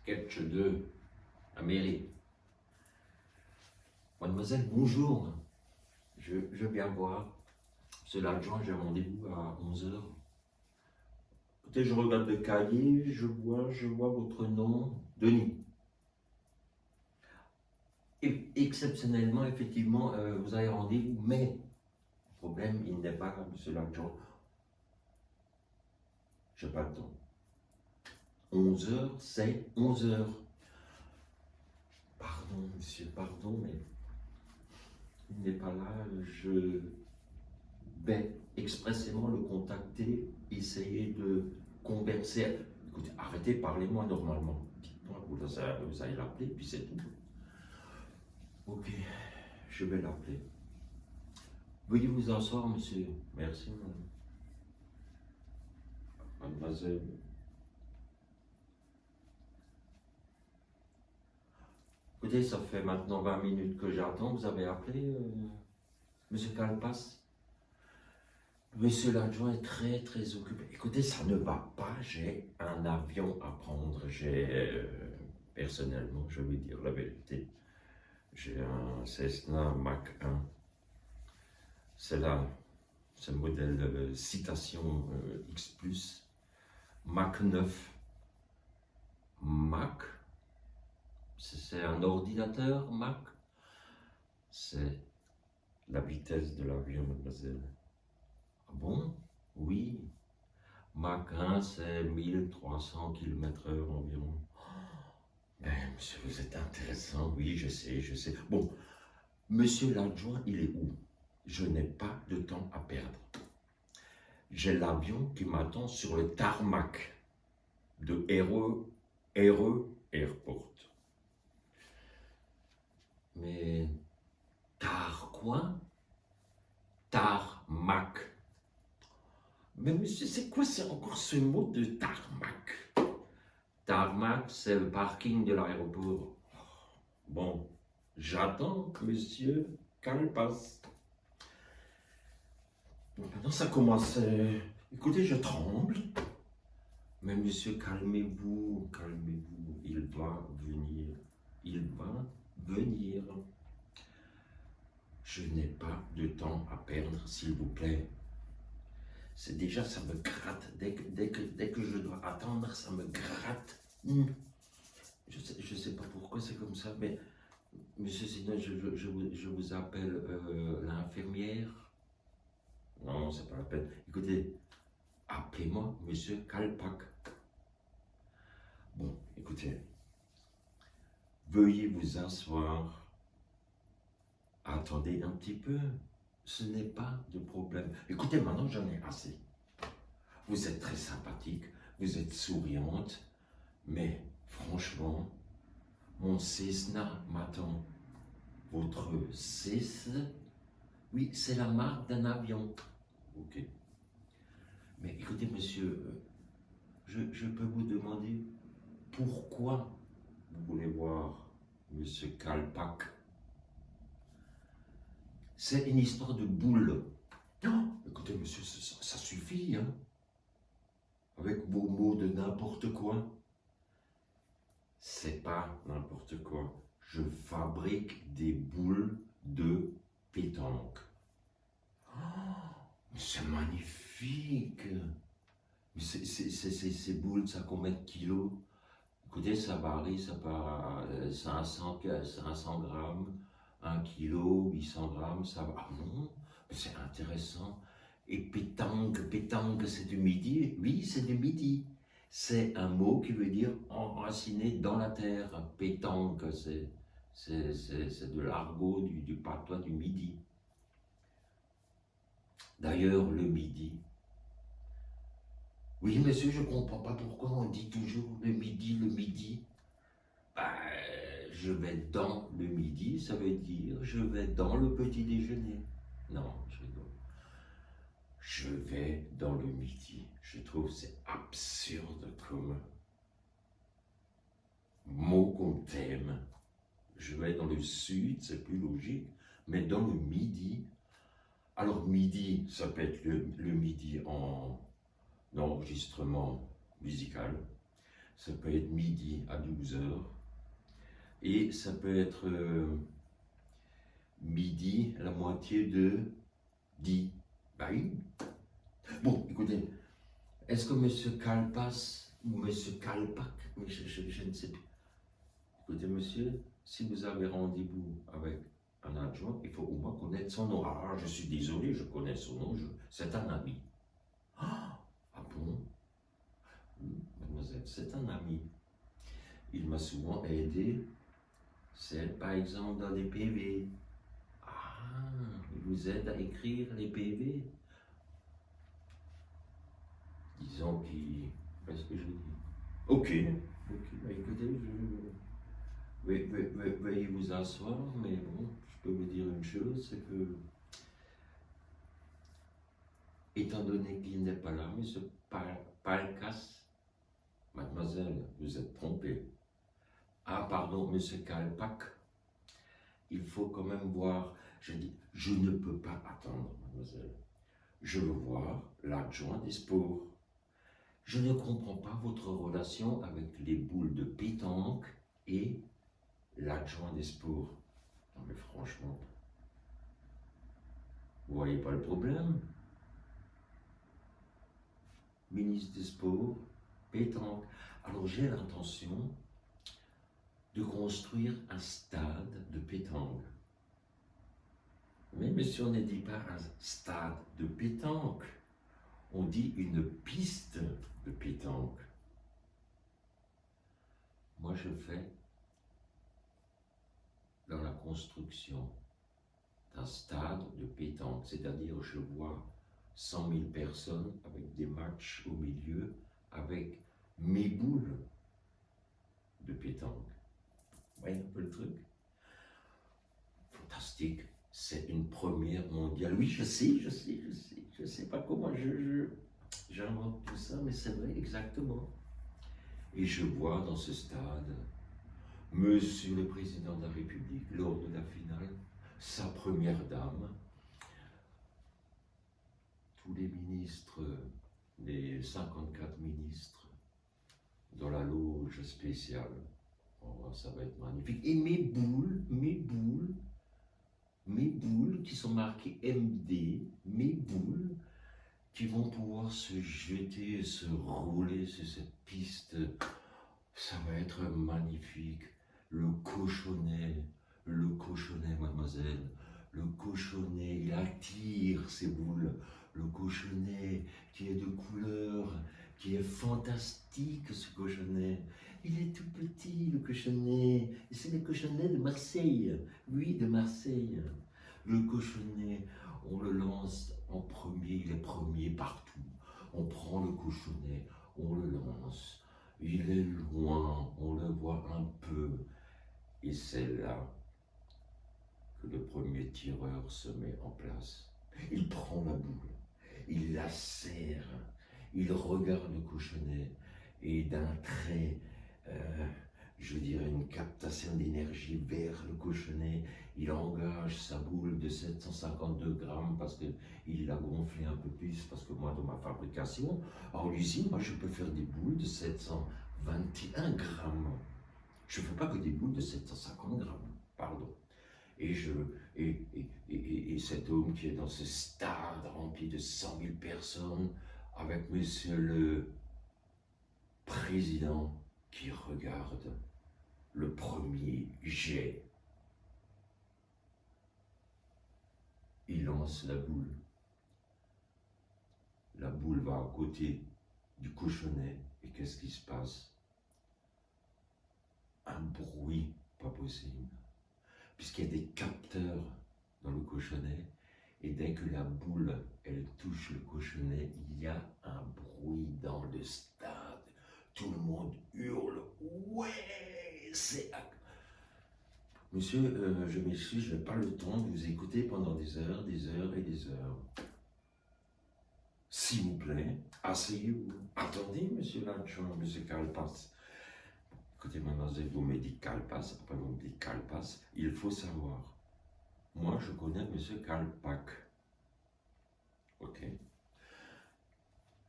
sketch de la mairie. Mademoiselle, bonjour. Je viens voir. C'est l'adjoint, j'ai rendez-vous à 11 heures. Écoutez, je regarde le cahier, je vois votre nom, Denis. Et exceptionnellement, effectivement, vous avez rendez-vous, mais le problème, il n'est pas là, monsieur l'adjoint. Je n'ai pas le temps. 11 heures, c'est 11 heures. Pardon, monsieur, pardon, mais il n'est pas là. Je vais expressément le contacter, essayer de converser. Écoutez, arrêtez, parlez-moi normalement. Dites-moi, vous allez l'appeler, puis c'est tout. Ok, je vais l'appeler. Veuillez vous asseoir, monsieur. Merci, madame. Mademoiselle. Écoutez, ça fait maintenant 20 minutes que j'attends. Vous avez appelé, monsieur Calpas? Monsieur l'adjoint est très occupé. Écoutez, ça ne va pas. J'ai un avion à prendre. Personnellement, je vais dire la vérité. J'ai un Cessna Mach 1. C'est là, ce modèle citation X+, Mach 9. Mach, c'est un ordinateur Mach. C'est la vitesse de l'avion, mademoiselle. Ah bon? Oui. Mach 1, c'est 1300 km/h environ. Ben, monsieur, vous êtes intéressant. Oui, je sais. Bon, monsieur l'adjoint, il est où? Je n'ai pas de temps à perdre. J'ai l'avion qui m'attend sur le tarmac de Airport. Mais quoi? Tarmac. Mais monsieur, c'est quoi encore ce mot de tarmac? Tarmac, c'est le parking de l'aéroport. Bon, j'attends monsieur Calpas. Maintenant, ça commence. Écoutez, je tremble. Mais monsieur, calmez-vous. Il va venir. Je n'ai pas de temps à perdre, s'il vous plaît. C'est déjà, ça me gratte. Dès que je dois attendre, ça me gratte. Je sais pas pourquoi c'est comme ça, mais monsieur, sinon je vous appelle l'infirmière. Non, c'est pas la peine. Écoutez, appelez-moi monsieur Kalpak. Bon, écoutez, veuillez vous asseoir. Attendez un petit peu. Ce n'est pas de problème. Écoutez, maintenant j'en ai assez. Vous êtes très sympathique, vous êtes souriante, mais franchement, mon Cessna m'attend. Votre Cessna? Oui, c'est la marque d'un avion. Ok. Mais écoutez, monsieur, je peux vous demander pourquoi vous voulez voir monsieur Kalpak? C'est une histoire de boule. Non, écoutez, monsieur, ça suffit, hein? Avec vos mots de n'importe quoi. C'est pas n'importe quoi. Je fabrique des boules de pétanque. Oh, c'est magnifique. Mais ces boules, ça combien de kilos? Écoutez, ça varie, ça part à 500 grammes, 1 kilo, 800 grammes, ça va. Ah non, mais c'est intéressant. Et pétanque, c'est du midi? Oui, c'est du midi. C'est un mot qui veut dire enraciné dans la terre. Pétanque, c'est de l'argot du patois du midi. D'ailleurs, le midi. Oui, monsieur, je ne comprends pas pourquoi on dit toujours le midi. Ben, je vais dans le midi, ça veut dire je vais dans le petit déjeuner. Non, je rigole. Je vais dans le midi. Je trouve que c'est absurde comme mot qu'on t'aime. Je vais dans le sud, c'est plus logique, mais dans le midi. Alors midi, ça peut être le midi en enregistrement musical, ça peut être midi à 12 heures, et ça peut être midi, la moitié de 10. Bah oui. Bon, écoutez, est-ce que M. Kalpas ou M. Kalpak, mais je ne sais plus. Écoutez, monsieur, si vous avez rendez-vous avec un adjoint, il faut au moins connaître son nom. Ah, je suis désolé, je connais son nom, c'est un ami. Ah bon? Oui, mademoiselle, c'est un ami. Il m'a souvent aidé, c'est par exemple dans les PV. Ah, il vous aide à écrire les PV. Disons qu'il... Qu'est-ce que je dis? Ok, bah écoutez, veuillez vous asseoir, mais bon, je peux vous dire une chose, c'est que, étant donné qu'il n'est pas là, M. Palkas, mademoiselle, vous êtes trompée. Ah, pardon, M. Kalpak, il faut quand même voir. Je dis, je ne peux pas attendre, mademoiselle. Je veux voir l'adjoint des sports. Je ne comprends pas votre relation avec les boules de pétanque et l'adjoint des sports. Non mais franchement, vous voyez pas le problème? Ministre des Sports, pétanque. Alors j'ai l'intention de construire un stade de pétanque. Mais monsieur, on ne dit pas un stade de pétanque, on dit une piste de pétanque. Moi, je fais dans la construction d'un stade de pétanque, c'est-à-dire je vois 100 000 personnes avec des matchs au milieu, avec mes boules de pétanque. Vous voyez un peu le truc? Fantastique, c'est une première mondiale. Oui, je sais pas comment j'invente tout ça, mais c'est vrai, exactement. Et je vois dans ce stade, Monsieur le Président de la République, lors de la finale, sa première dame, tous les ministres, les 54 ministres, dans la loge spéciale. Oh, ça va être magnifique. Et mes boules qui sont marquées MD, mes boules qui vont pouvoir se jeter, se rouler sur cette piste. Ça va être magnifique. Le cochonnet, mademoiselle, le cochonnet, il attire ces boules. Le cochonnet qui est de couleur, qui est fantastique, ce cochonnet. Il est tout petit, le cochonnet. Et c'est le cochonnet de Marseille. Oui, de Marseille. Le cochonnet, on le lance en premier, il est premier partout. On prend le cochonnet, on le lance. Il est loin, on le voit un peu. Et c'est là que le premier tireur se met en place. Il prend la boule, il la serre, il regarde le cochonnet et d'un trait, je dirais une captation d'énergie vers le cochonnet, il engage sa boule de 752 grammes parce qu'il l'a gonflé un peu plus, parce que moi dans ma fabrication, en usine, moi je peux faire des boules de 721 grammes. Je ne fais pas que des boules de 750 grammes, pardon. Et cet homme qui est dans ce stade rempli de 100 000 personnes, avec monsieur le président qui regarde le premier jet. Il lance la boule. La boule va à côté du cochonnet. Et qu'est-ce qui se passe? Un bruit pas possible. Puisqu'il y a des capteurs dans le cochonnet. Et dès que la boule, elle touche le cochonnet, il y a un bruit dans le stade. Tout le monde hurle. Ouais, c'est... Monsieur, je m'excuse, je n'ai pas le temps de vous écouter pendant des heures et des heures. S'il vous plaît, asseyez-vous. Attendez, monsieur l'adjoint, monsieur Kalpas. Écoutez, mademoiselle, vous me dites Kalpas, après vous me dites Kalpas. Il faut savoir. Moi, je connais monsieur Kalpak. Ok.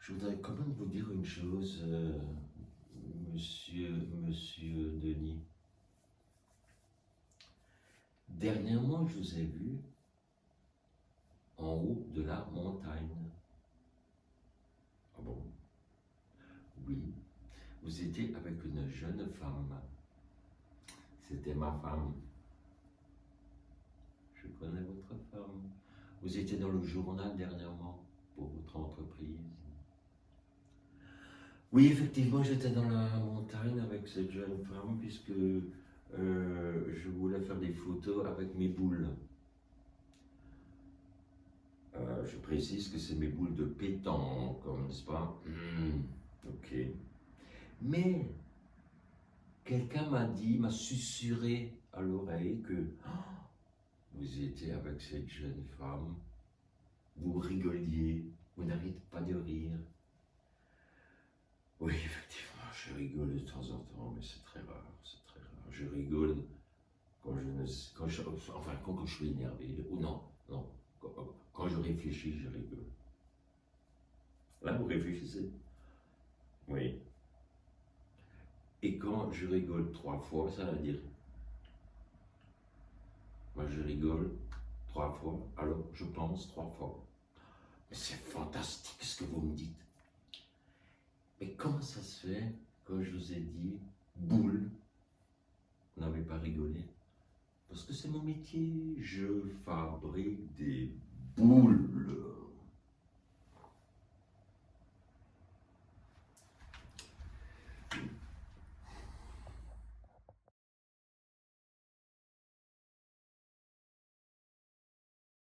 Je voudrais quand même vous dire une chose, Monsieur Denis, dernièrement, je vous ai vu en haut de la montagne. Ah bon? Oui, vous étiez avec une jeune femme. C'était ma femme. Je connais votre femme. Vous étiez dans le journal dernièrement pour votre entreprise. Oui, effectivement, j'étais dans la montagne avec cette jeune femme puisque je voulais faire des photos avec mes boules. Je précise que c'est mes boules de pétanque, n'est-ce pas? Ok. Mais quelqu'un m'a susurré à l'oreille que vous étiez avec cette jeune femme, vous rigoliez, vous n'arrêtez pas de rire. Oui, effectivement, je rigole de temps en temps, mais c'est très rare, c'est très rare. Je rigole quand je ne sais, quand je suis énervé, ou non, quand je réfléchis, je rigole. Là, vous réfléchissez? Oui. Et quand je rigole 3 fois, ça veut dire, moi je rigole 3 fois, alors je pense 3 fois. Mais c'est fantastique ce que vous me dites. Mais comment ça se fait, quand je vous ai dit boule, vous n'avez pas rigolé? Parce que c'est mon métier, je fabrique